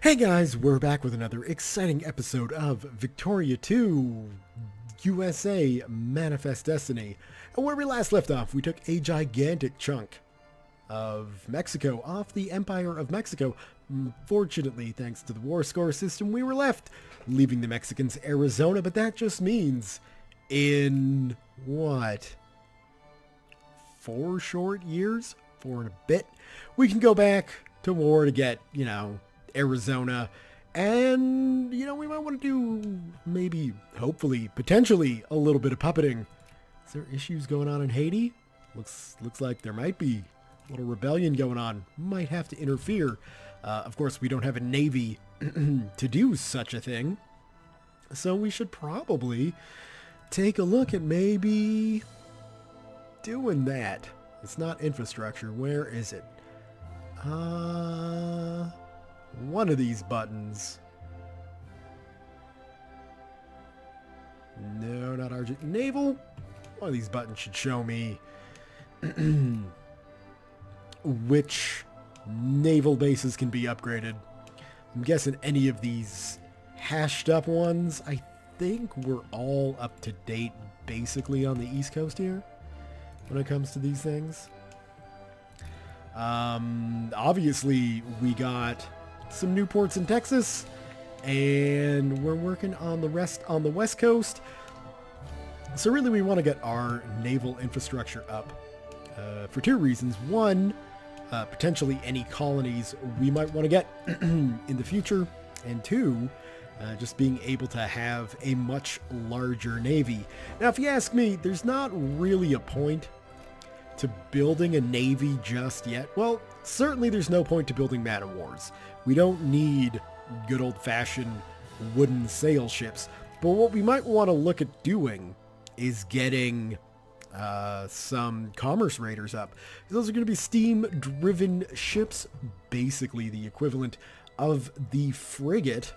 Hey guys, we're back with another exciting episode of Victoria 2 USA Manifest Destiny. And where we last left off, we took a gigantic chunk of Mexico off the Empire of Mexico. Fortunately, thanks to the war score system, we were left leaving the Mexicans Arizona, but that just means in what? 4 short years? 4 and a bit? We can go back to war to get, Arizona, and we might want to do maybe, hopefully, potentially a little bit of puppeting. Is there issues going on in Haiti? Looks like there might be a little rebellion going on. Might have to interfere. Of course, we don't have a navy to do such a thing, so we should probably take a look at maybe doing that. It's not infrastructure. Where is it? One of these buttons. No, not Argent. Naval? One of these buttons should show me which naval bases can be upgraded. I'm guessing any of these hashed up ones. I think we're all up to date basically on the East Coast here when it comes to these things. Obviously we got some new ports in Texas, and we're working on the rest on the West Coast. So really we want to get our naval infrastructure up for 2 reasons. One, potentially any colonies we might want to get in the future, and 2, just being able to have a much larger navy. Now, if you ask me, there's not really a point to building a navy just yet. Well, certainly there's no point to building man-of-wars. We don't need good old-fashioned wooden sail ships. But what we might want to look at doing is getting some commerce raiders up. Those are going to be steam-driven ships, basically the equivalent of the frigate.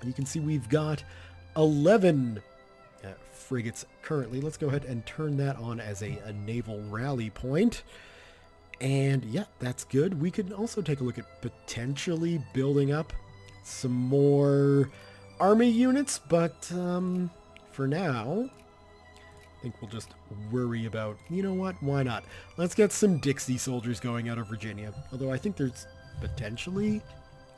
You can see we've got 11 frigates currently. Let's go ahead and turn that on as a naval rally point. And yeah, that's good. We could also take a look at potentially building up some more army units, but for now, I think we'll just worry about, you know what, why not? Let's get some Dixie soldiers going out of Virginia. Although I think there's potentially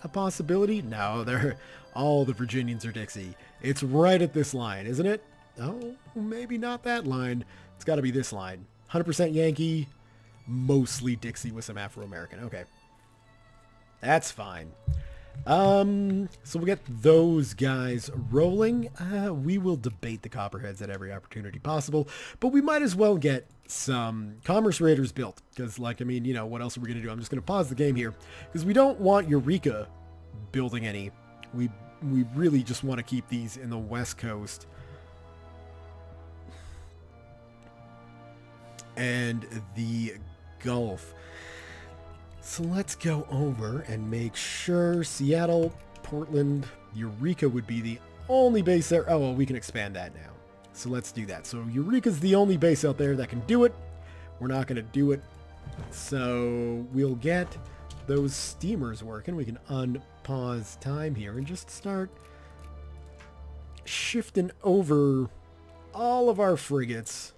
a possibility. No, all the Virginians are Dixie. It's right at this line, isn't it? Oh, maybe not that line. It's got to be this line. 100% Yankee, mostly Dixie with some Afro-American. Okay. That's fine. So we'll get those guys rolling. We will debate the Copperheads at every opportunity possible, but we might as well get some commerce raiders built, because, what else are we going to do? I'm just going to pause the game here, because we don't want Eureka building any. We really just want to keep these in the West Coast and the Gulf. So let's go over and make sure Seattle, Portland, Eureka would be the only base there. Oh, well, we can expand that now. So let's do that. So Eureka's the only base out there that can do it. We're not going to do it. So we'll get those steamers working. We can unpause time here and just start shifting over all of our frigates.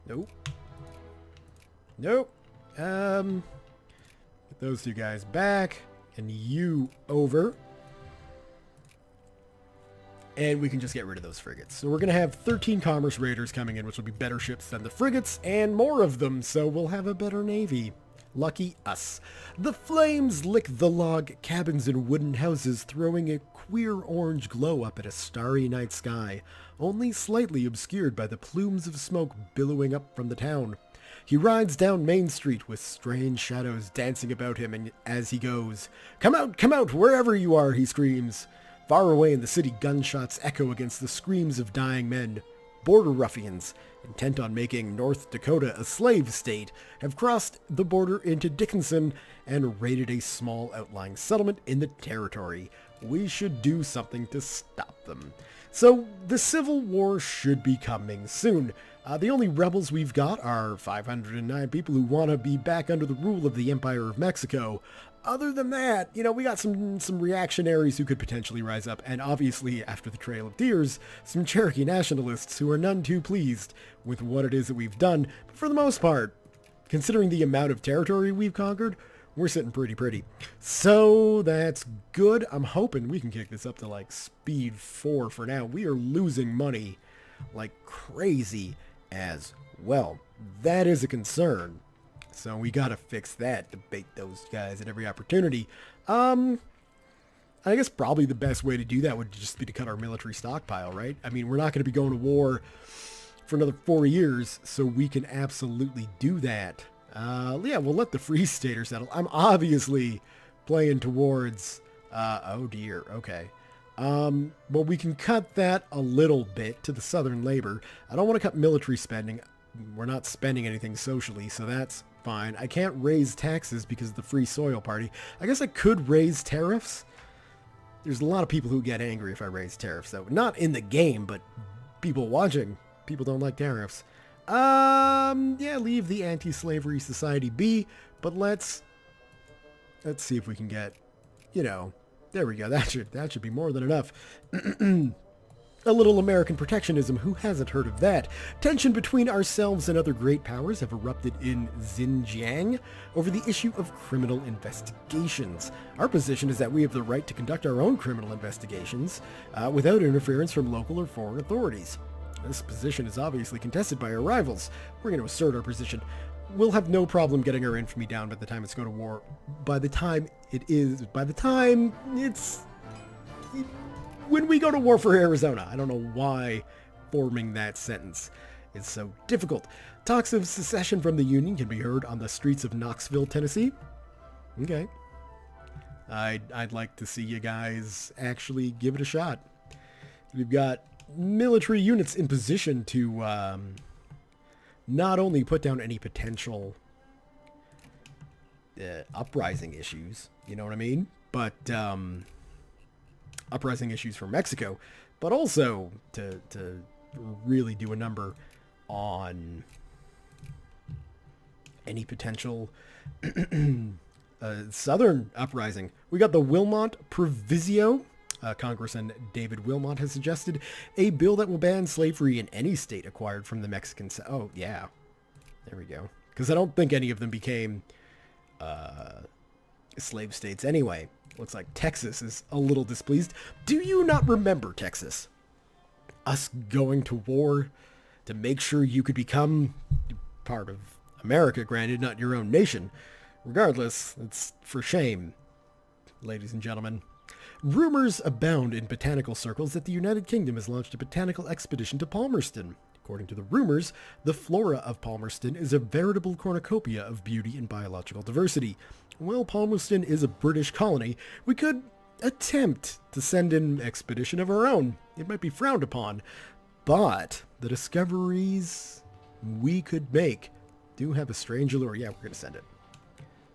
Nope. Get those 2 guys back, and you over. And we can just get rid of those frigates. So we're going to have 13 commerce raiders coming in, which will be better ships than the frigates, and more of them, so we'll have a better navy. Lucky us. The flames lick the log cabins and wooden houses, throwing a queer orange glow up at a starry night sky, only slightly obscured by the plumes of smoke billowing up from the town. He rides down Main Street with strange shadows dancing about him, and as he goes, come out, wherever you are," he screams. Far away in the city, gunshots echo against the screams of dying men. Border ruffians, intent on making North Dakota a slave state, have crossed the border into Dickinson and raided a small outlying settlement in the territory. we should do something to stop them. So the Civil War should be coming soon. The only rebels we've got are 509 people who want to be back under the rule of the Empire of Mexico. Other than that, we got some reactionaries who could potentially rise up, and obviously, after the Trail of Tears, some Cherokee nationalists who are none too pleased with what it is that we've done. But for the most part, considering the amount of territory we've conquered, we're sitting pretty. So that's good. I'm hoping we can kick this up to like speed 4 for now. We are losing money like crazy as well. That is a concern. So we gotta fix that, debate those guys at every opportunity. I guess probably the best way to do that would just be to cut our military stockpile, right? I mean, we're not going to be going to war for another 4 years, so we can absolutely do that. Yeah, we'll let the Free Stater settle. I'm obviously playing towards, oh dear, okay. Well, we can cut that a little bit to the Southern labor. I don't want to cut military spending. We're not spending anything socially, so that's fine. I can't raise taxes because of the Free Soil Party. I guess I could raise tariffs. There's a lot of people who get angry if I raise tariffs, though. Not in the game, but people watching. People don't like tariffs. Yeah, leave the Anti-Slavery Society be, but let's see if we can get, there we go. That should be more than enough. A little American protectionism, who hasn't heard of that? Tension between ourselves and other great powers have erupted in Xinjiang over the issue of criminal investigations. Our position is that we have the right to conduct our own criminal investigations without interference from local or foreign authorities. This position is obviously contested by our rivals. We're going to assert our position. We'll have no problem getting our infamy down by the time it's go to war. When we go to war for Arizona. I don't know why forming that sentence is so difficult. Talks of secession from the Union can be heard on the streets of Knoxville, Tennessee. Okay. I'd like to see you guys actually give it a shot. We've got military units in position to not only put down any potential uprising issues, you know what I mean? But uprising issues for Mexico, but also to really do a number on any potential southern uprising. We got the Wilmot Proviso. Congressman David Wilmot has suggested a bill that will ban slavery in any state acquired from the Mexican... Oh, yeah. There we go. Because I don't think any of them became slave states anyway. Looks like Texas is a little displeased. Do you not remember, Texas? Us going to war to make sure you could become part of America, granted, not your own nation. Regardless, it's for shame, ladies and gentlemen. Rumors abound in botanical circles that the United Kingdom has launched a botanical expedition to Palmerston. According to the rumors, the flora of Palmerston is a veritable cornucopia of beauty and biological diversity. While Palmerston is a British colony, we could attempt to send an expedition of our own. It might be frowned upon, but the discoveries we could make do have a strange allure. Yeah, we're going to send it.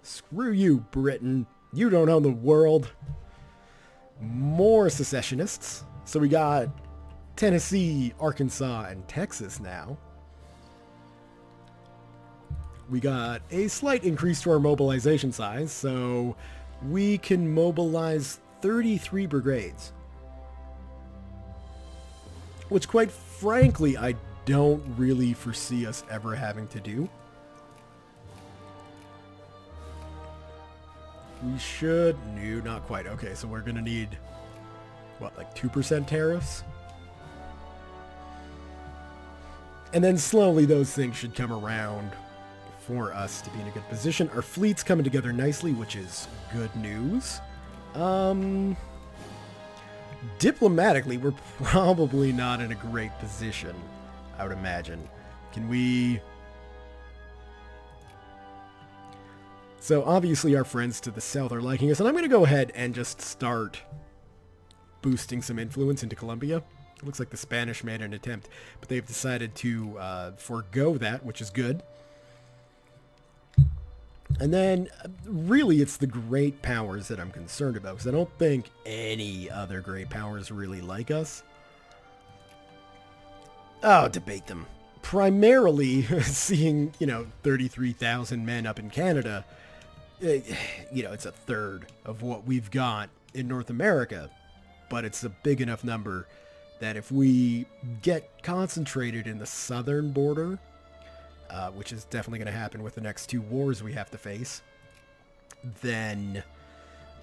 Screw you, Britain. You don't own the world. More secessionists. So we got Tennessee, Arkansas, and Texas now. We got a slight increase to our mobilization size, so we can mobilize 33 brigades. Which, quite frankly, I don't really foresee us ever having to do. We should... No, not quite. Okay, so we're going to need, what, like 2% tariffs? And then slowly those things should come around for us to be in a good position. Our fleet's coming together nicely, which is good news. Diplomatically, we're probably not in a great position, I would imagine. Can we... So obviously our friends to the south are liking us, and I'm going to go ahead and just start boosting some influence into Colombia. It looks like the Spanish made an attempt, but they've decided to forego that, which is good. And then, really, it's the great powers that I'm concerned about, because I don't think any other great powers really like us. Oh, debate them. Primarily, seeing, 33,000 men up in Canada, it's a third of what we've got in North America. But it's a big enough number that if we get concentrated in the southern border, which is definitely going to happen with the next 2 wars we have to face, then,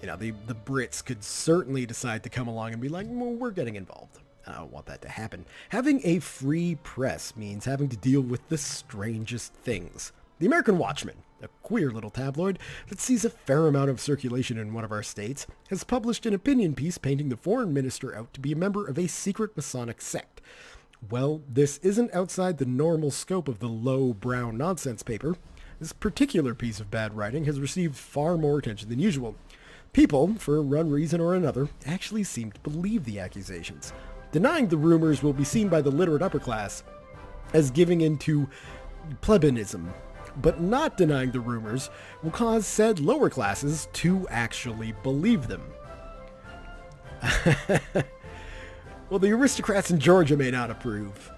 the Brits could certainly decide to come along and be like, well, we're getting involved. I don't want that to happen. Having a free press means having to deal with the strangest things. The American Watchman, a queer little tabloid that sees a fair amount of circulation in one of our states, has published an opinion piece painting the foreign minister out to be a member of a secret Masonic sect. Well, this isn't outside the normal scope of the low-brow nonsense paper. This particular piece of bad writing has received far more attention than usual. People, for one reason or another, actually seem to believe the accusations. Denying the rumors will be seen by the literate upper class as giving into plebeianism, but not denying the rumors will cause said lower classes to actually believe them. Well, the aristocrats in Georgia may not approve.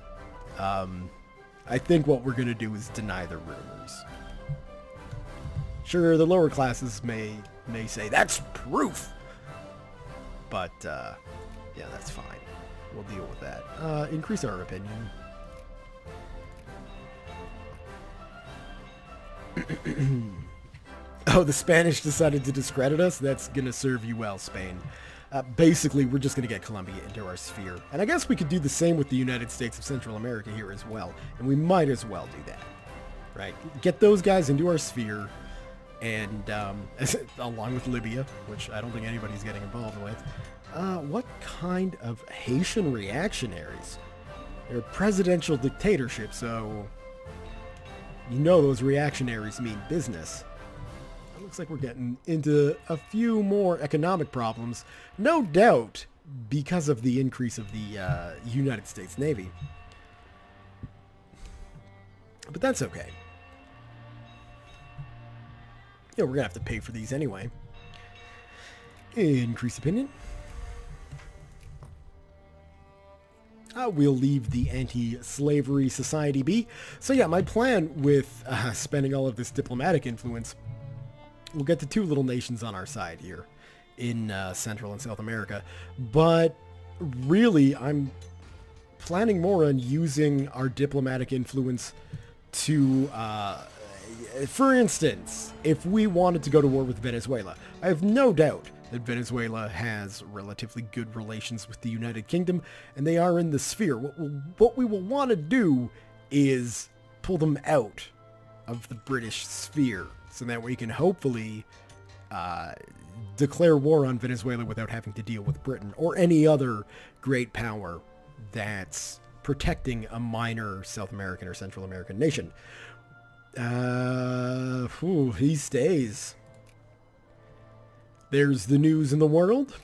I think what we're going to do is deny the rumors. Sure, the lower classes may say, that's proof! But, yeah, that's fine. We'll deal with that. Increase our opinion. Oh, the Spanish decided to discredit us? That's gonna serve you well, Spain. Basically, we're just gonna get Colombia into our sphere. And I guess we could do the same with the United States of Central America here as well. And we might as well do that. Right? Get those guys into our sphere. And, along with Libya, which I don't think anybody's getting involved with. What kind of Haitian reactionaries? They're a presidential dictatorship, so those reactionaries mean business. It looks like we're getting into a few more economic problems, no doubt because of the increase of the United States Navy. But that's okay. We're going to have to pay for these anyway. Increase opinion. We'll leave the anti-slavery society be. So yeah, my plan with spending all of this diplomatic influence, we'll get to 2 little nations on our side here in Central and South America. But really, I'm planning more on using our diplomatic influence to, for instance, if we wanted to go to war with Venezuela, I have no doubt that Venezuela has relatively good relations with the United Kingdom, and they are in the sphere. What we will want to do is pull them out of the British sphere, so that we can hopefully declare war on Venezuela without having to deal with Britain or any other great power that's protecting a minor South American or Central American nation. He stays. There's the news in the world.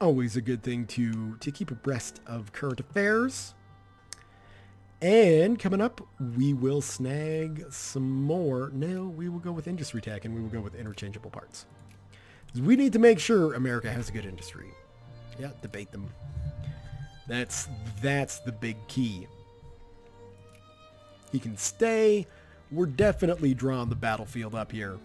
Always a good thing to keep abreast of current affairs. And coming up, we will snag some more. No, we will go with industry tech, and we will go with interchangeable parts. We need to make sure America has a good industry. Yeah, debate them. That's the big key. He can stay. We're definitely drawing the battlefield up here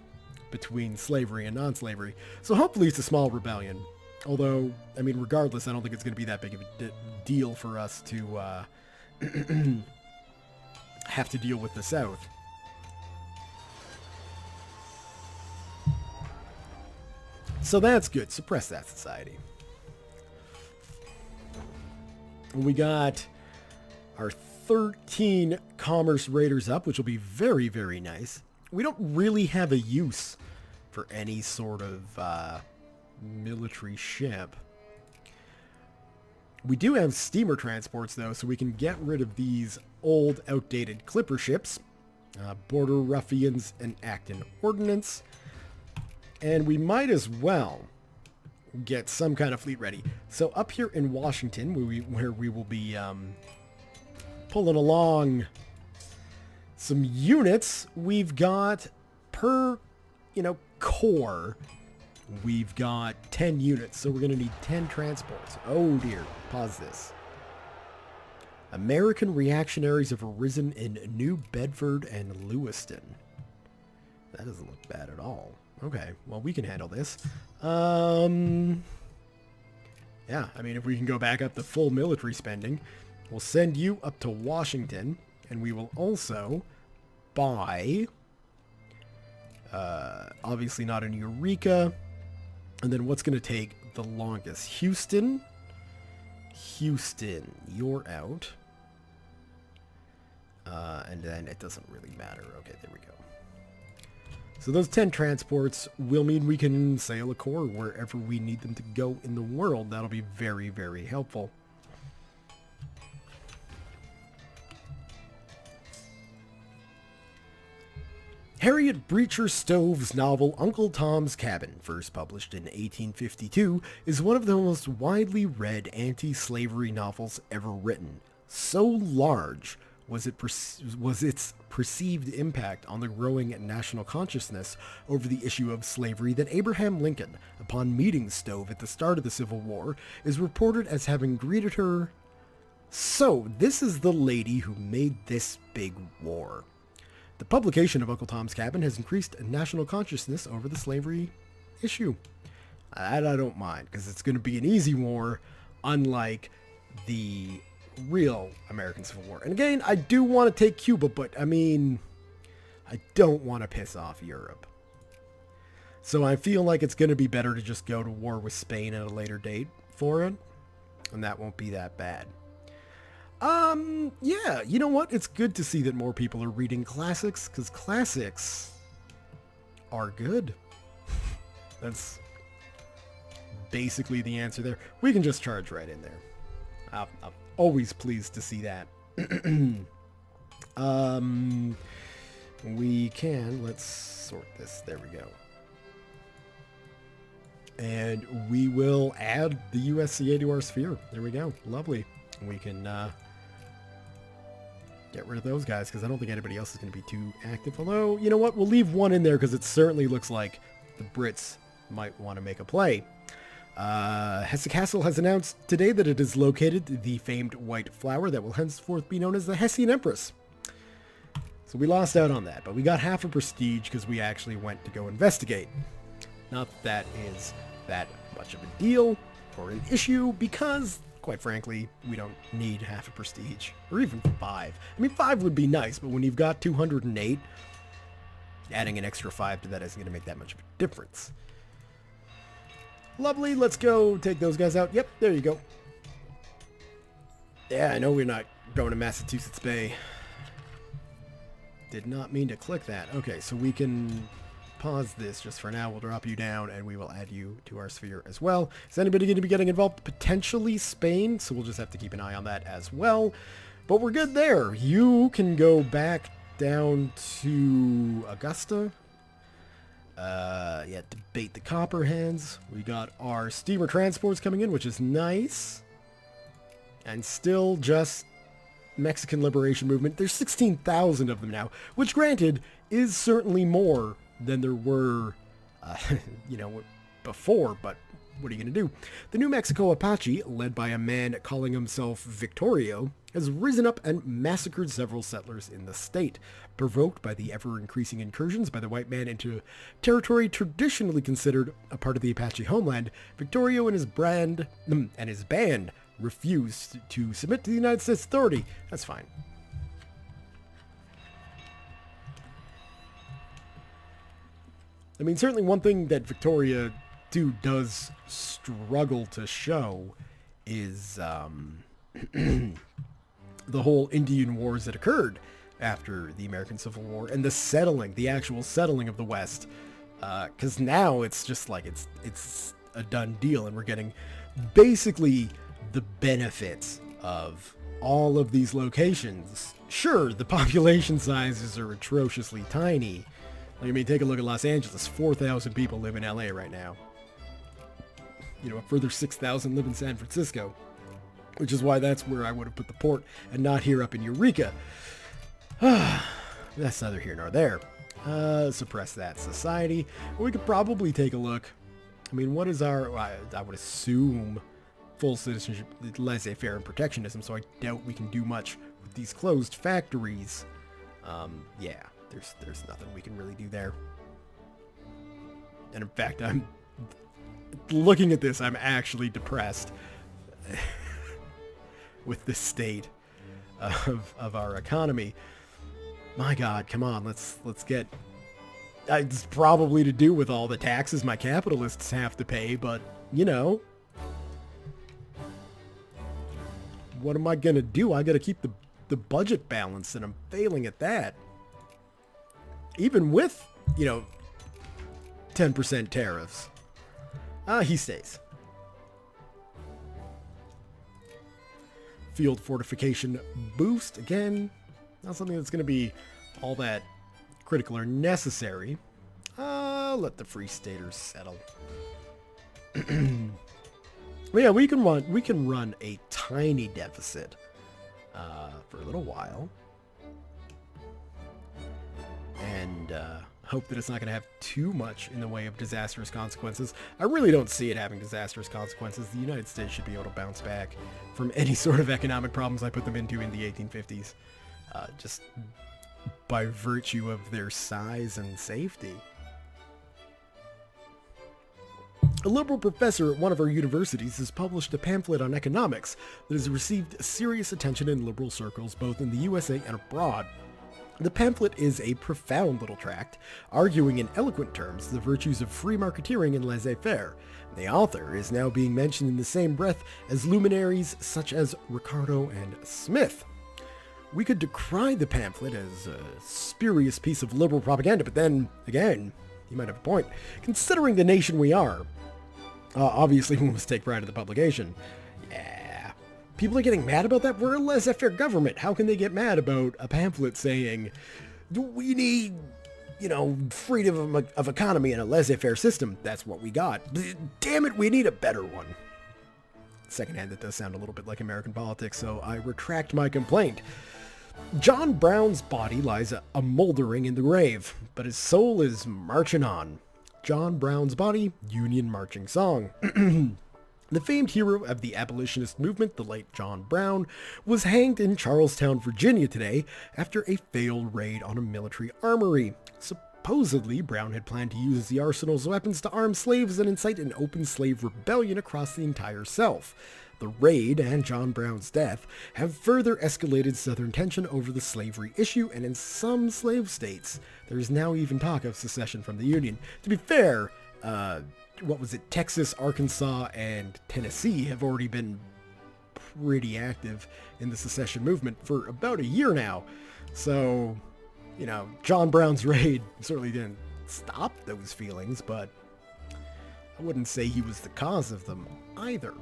between slavery and non-slavery. So hopefully it's a small rebellion. Although, I mean, regardless, I don't think it's going to be that big of a deal for us to have to deal with the South. So that's good. Suppress that society. We got our 13 commerce raiders up, which will be very, very nice. We don't really have a use for any sort of military ship. We do have steamer transports, though, so we can get rid of these old, outdated clipper ships. Border Ruffians and Acton Ordnance. And we might as well get some kind of fleet ready. So up here in Washington, where we will be pulling along some units, we've got per core, we've got 10 units, so we're going to need 10 transports. Oh dear, pause this. American reactionaries have arisen in New Bedford and Lewiston. That doesn't look bad at all. Okay, well, we can handle this. Yeah, I mean, if we can go back up to full military spending, we'll send you up to Washington, and we will also buy, obviously not in Eureka, and then what's going to take the longest? Houston, you're out. And then it doesn't really matter. Okay, there we go. So those 10 transports will mean we can sail a core wherever we need them to go in the world. That'll be very, very helpful. Harriet Beecher Stowe's novel Uncle Tom's Cabin, first published in 1852, is one of the most widely read anti-slavery novels ever written. So large was its perceived impact on the growing national consciousness over the issue of slavery that Abraham Lincoln, upon meeting Stowe at the start of the Civil War, is reported as having greeted her, "So, this is the lady who made this big war." The publication of Uncle Tom's Cabin has increased national consciousness over the slavery issue. That I don't mind, because it's going to be an easy war, unlike the real American Civil War. And again, I do want to take Cuba, but I mean, I don't want to piss off Europe. So I feel like it's going to be better to just go to war with Spain at a later date for it, and that won't be that bad. Yeah, you know what? It's good to see that more people are reading classics, because classics are good. That's basically the answer there. We can just charge right in there. I'm always pleased to see that. We can, let's sort this. There we go. And we will add the USCA to our sphere. There we go. Lovely. We can get rid of those guys, because I don't think anybody else is going to be too active. Although, you know what? We'll leave one in there, because it certainly looks like the Brits might want to make a play. Hesse Castle has announced today that it has located the famed white flower that will henceforth be known as the Hessian Empress. So we lost out on that, but we got half a prestige because we actually went to go investigate. Not that is that much of a deal or an issue, because, quite frankly, we don't need half a prestige, or even 5. I mean, 5 would be nice, but when you've got 208, adding an extra 5 to that isn't going to make that much of a difference. Lovely, let's go take those guys out. Yep, there you go. Yeah, I know we're not going to Massachusetts Bay. Did not mean to click that. Okay, so we can pause this just for now. We'll drop you down, and we will add you to our sphere as well. Is anybody going to be getting involved? Potentially Spain, so we'll just have to keep an eye on that as well. But we're good there. You can go back down to Augusta. Yeah, debate the Copperheads. We got our steamer transports coming in, which is nice. And still just Mexican Liberation Movement. There's 16,000 of them now, which granted is certainly more than there were, before, but what are you going to do? The New Mexico Apache, led by a man calling himself Victoria, has risen up and massacred several settlers in the state. Provoked by the ever-increasing incursions by the white man into territory traditionally considered a part of the Apache homeland, Victoria and his band refused to submit to the United States authority. That's fine. I mean, certainly one thing that Victoria does struggle to show is the whole Indian wars that occurred after the American Civil War and the actual settling of the West. Because now it's just like it's a done deal, and we're getting basically the benefits of all of these locations. Sure, the population sizes are atrociously tiny. I mean, take a look at Los Angeles. 4,000 people live in LA right now. A further 6,000 live in San Francisco, which is why that's where I would have put the port and not here up in Eureka. That's neither here nor there. Suppress that society. We could probably take a look. I mean, what is our, I would assume, full citizenship, laissez-faire and protectionism, so I doubt we can do much with these closed factories. Yeah, there's nothing we can really do there. And in fact, I'm looking at this, I'm actually depressed with the state of our economy. My God, come on, let's get... It's probably to do with all the taxes my capitalists have to pay, but, you know, what am I gonna do? I gotta keep the budget balanced, and I'm failing at that. Even with, you know, 10% tariffs. He stays. Field fortification boost. Again, not something that's going to be all that critical or necessary. Let the Free Staters settle. But yeah, we can run a tiny deficit for a little while. And hope that it's not going to have too much in the way of disastrous consequences. I really don't see it having disastrous consequences. The United States should be able to bounce back from any sort of economic problems I put them into in the 1850s. Just by virtue of their size and safety. A liberal professor at one of our universities has published a pamphlet on economics that has received serious attention in liberal circles both in the USA and abroad. The pamphlet is a profound little tract, arguing in eloquent terms the virtues of free marketeering and laissez-faire. The author is now being mentioned in the same breath as luminaries such as Ricardo and Smith. We could decry the pamphlet as a spurious piece of liberal propaganda, but then, again, you might have a point. Considering the nation we are, obviously we must take pride in the publication. Yeah. People are getting mad about that? We're a laissez-faire government. How can they get mad about a pamphlet saying, we need, you know, freedom of economy and a laissez-faire system? That's what we got. Damn it, we need a better one. Secondhand, that does sound a little bit like American politics, so I retract my complaint. John Brown's body lies a moldering in the grave, but his soul is marching on. John Brown's body, Union Marching Song. The famed hero of the abolitionist movement, the late John Brown, was hanged in Charlestown, Virginia today after a failed raid on a military armory. Supposedly, Brown had planned to use the arsenal's weapons to arm slaves and incite an open slave rebellion across the entire South. The raid and John Brown's death have further escalated Southern tension over the slavery issue, and in some slave states, there is now even talk of secession from the Union. To be fair, Texas, Arkansas, and Tennessee have already been pretty active in the secession movement for about a year now. So, you know, John Brown's raid certainly didn't stop those feelings, but I wouldn't say he was the cause of them either.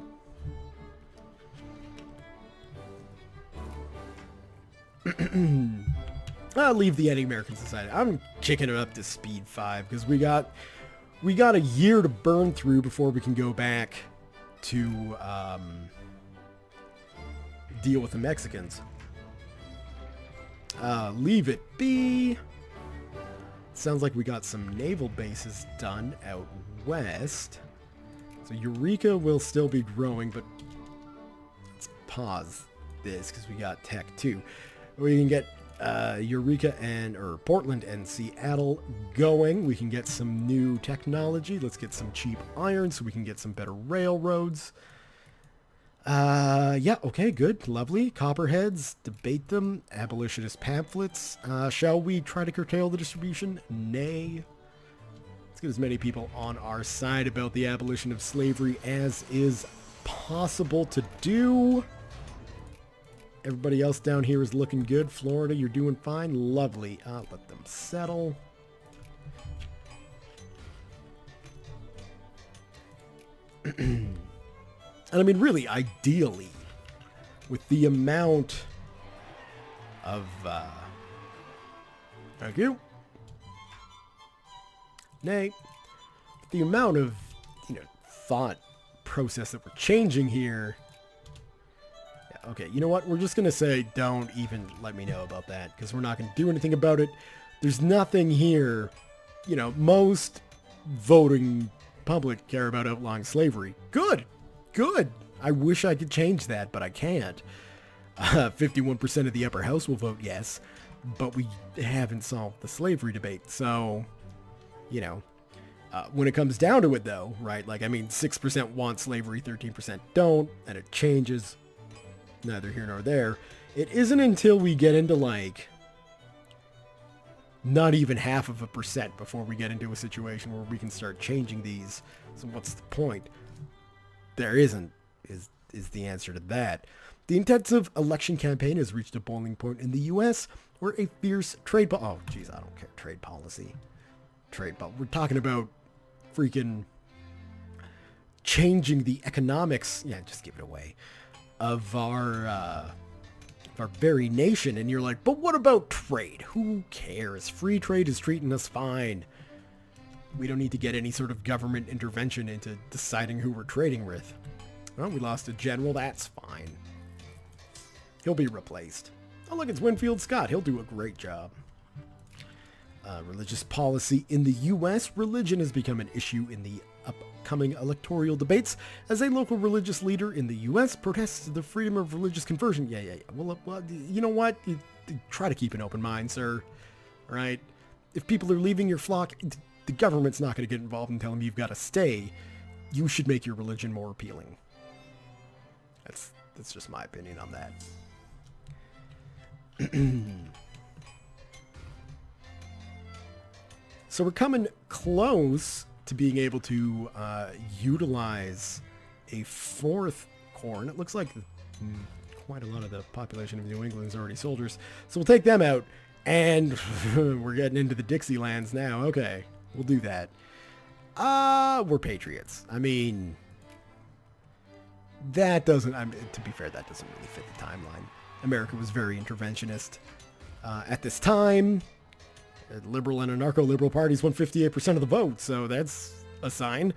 I'll leave the anti-American society. I'm kicking it up to speed 5 because we got a year to burn through before we can go back to deal with the Mexicans. Leave it be. Sounds like we got some naval bases done out west. So Eureka will still be growing, but let's pause this because we got Tech 2. We can get Eureka or Portland and Seattle going. We can get some new technology. Let's get some cheap iron so we can get some better railroads. Yeah, okay, good, lovely. Copperheads, debate them. Abolitionist pamphlets. Shall we try to curtail the distribution? Nay. Let's get as many people on our side about the abolition of slavery as is possible to do. Everybody else down here is looking good. Florida, you're doing fine. Lovely. Let them settle. And I mean, really, ideally, with the amount of... thank you. Nay. The amount of, thought process that we're changing here... Okay, you know what? We're just going to say don't even let me know about that because we're not going to do anything about it. There's nothing here. You know, most voting public care about outlawing slavery. Good. Good. I wish I could change that, but I can't. 51% of the upper house will vote yes, but we haven't solved the slavery debate. So, you know, when it comes down to it, though, right? Like, I mean, 6% want slavery, 13% don't, and it changes. Neither here nor there. It isn't until we get into, like, not even 0.5% before we get into a situation where we can start changing these. So what's the point? There isn't, is the answer to that. The intensive election campaign has reached a boiling point in the U.S. where a fierce trade oh, geez, I don't care. Trade policy. We're talking about freaking changing the economics. Yeah, just give it away. Of our very nation. And you're like, but what about trade? Who cares? Free trade is treating us fine. We don't need to get any sort of government intervention into deciding who we're trading with. Well, we lost a general. That's fine. He'll be replaced. Oh, look, it's Winfield Scott. He'll do a great job. Religious policy in the U.S. Religion has become an issue in the upcoming electoral debates as a local religious leader in the U.S. protests the freedom of religious conversion. Yeah. Well, you know what? You try to keep an open mind, sir. All right? If people are leaving your flock, the government's not going to get involved and tell them you've got to stay. You should make your religion more appealing. That's just my opinion on that. So we're coming close to being able to utilize a fourth corps. It looks like quite a lot of the population of New England is already soldiers. So we'll take them out, and we're getting into the Dixielands now. Okay, we'll do that. We're patriots. I mean, that doesn't, to be fair, that doesn't really fit the timeline. America was very interventionist at this time. Liberal and anarcho-liberal parties won 58% of the vote, so that's a sign.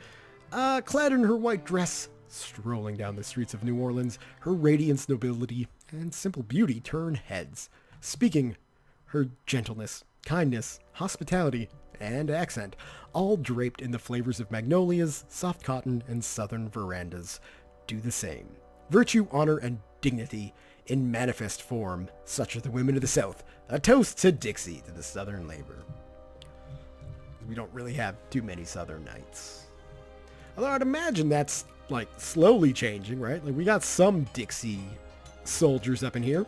Clad in her white dress, strolling down the streets of New Orleans, her radiance, nobility, and simple beauty turn heads, speaking her gentleness, kindness, hospitality, and accent, all draped in the flavors of magnolias, soft cotton, and southern verandas, do the same. Virtue, honor, and dignity in manifest form, such are the women of the South. A toast to Dixie, to the Southern labor. We don't really have too many Southern knights. Although I'd imagine that's, like, slowly changing, right? Like, we got some Dixie soldiers up in here.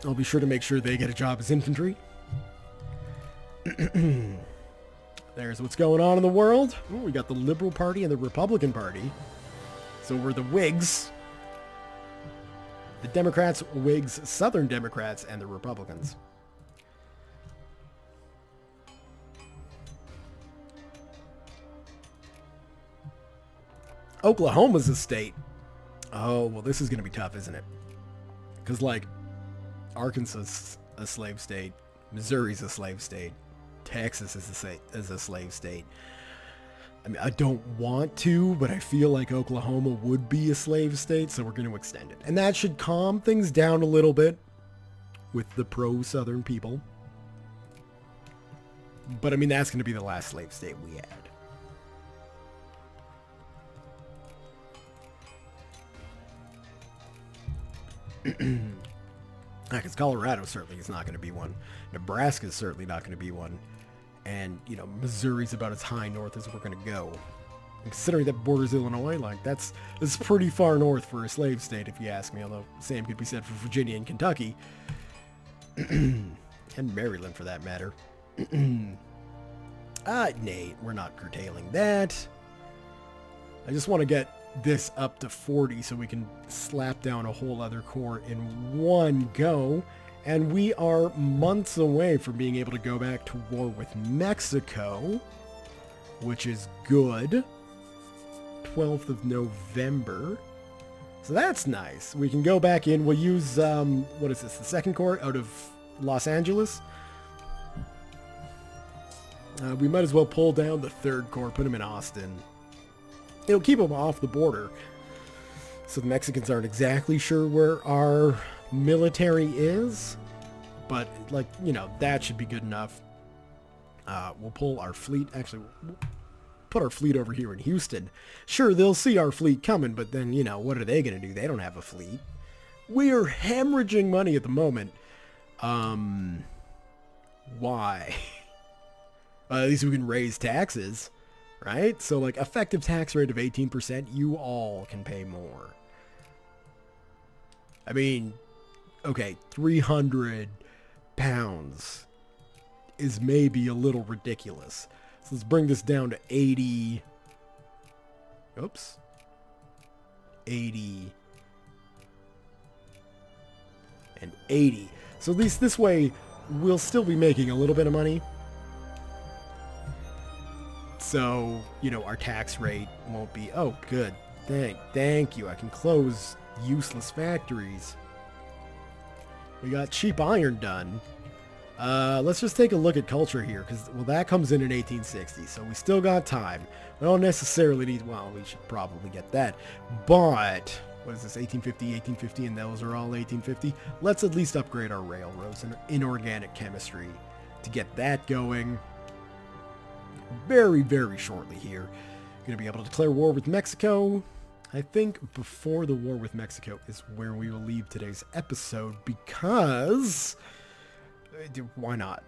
I'll be sure to make sure they get a job as infantry. There's what's going on in the world. Ooh, we got the Liberal Party and the Republican Party. So we're the Whigs. The Democrats, Whigs, Southern Democrats, and the Republicans. Oklahoma's a state. Oh, well, this is going to be tough, isn't it? Because, like, Arkansas is a slave state. Missouri's a slave state. Texas is a slave state. I mean, I don't want to, but I feel like Oklahoma would be a slave state, so we're going to extend it. And that should calm things down a little bit with the pro-Southern people. But, I mean, that's going to be the last slave state we add. Because Colorado certainly is not going to be one. Nebraska is certainly not going to be one. And, you know, Missouri's about as high north as we're going to go. And considering that borders Illinois, like, that's pretty far north for a slave state, if you ask me. Although, same could be said for Virginia and Kentucky. And Maryland, for that matter. Nay, we're not curtailing that. I just want to get this up to 40 so we can slap down a whole other corps in one go. And we are months away from being able to go back to war with Mexico, which is good. 12th of November. So that's nice. We can go back in. We'll use, what is this, the Second Corps out of Los Angeles. We might as well pull down the Third Corps, put them in Austin. It'll keep them off the border. So the Mexicans aren't exactly sure where our military is. But, like, you know, that should be good enough. We'll pull our fleet. Actually, we'll put our fleet over here in Houston. Sure, they'll see our fleet coming, but then, you know, what are they going to do? They don't have a fleet. We are hemorrhaging money at the moment. Why? At least we can raise taxes, right? So, like, effective tax rate of 18%, you all can pay more. I mean, okay, 300 pounds is maybe a little ridiculous. So let's bring this down to 80. Oops. 80. And 80. So at least this way, we'll still be making a little bit of money. So, you know, our tax rate won't be... Oh, good. Thank you. I can close useless factories. We got cheap iron done. Let's just take a look at culture here, because, well, that comes in 1860, so we still got time. We don't necessarily need... Well, we should probably get that. But... What is this, 1850, 1850, and those are all 1850? Let's at least upgrade our railroads and inorganic chemistry to get that going. Very, very shortly here. Going to be able to declare war with Mexico. I think before the war with Mexico is where we will leave today's episode, because... Why not?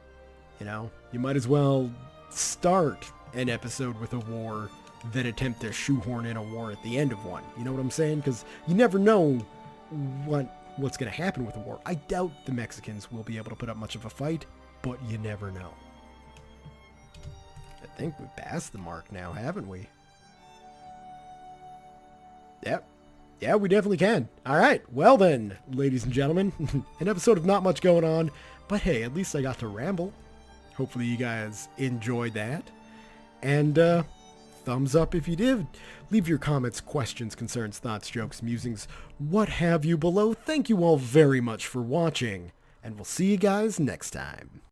You know? You might as well start an episode with a war than attempt to shoehorn in a war at the end of one. You know what I'm saying? Because you never know what's going to happen with a war. I doubt the Mexicans will be able to put up much of a fight, but you never know. I think we passed the mark now, haven't we? Yep. Yeah, we definitely can. All right. Well then, ladies and gentlemen, an episode of not much going on, but hey, at least I got to ramble. Hopefully you guys enjoyed that. And, thumbs up if you did. Leave your comments, questions, concerns, thoughts, jokes, musings, what have you below. Thank you all very much for watching, and we'll see you guys next time.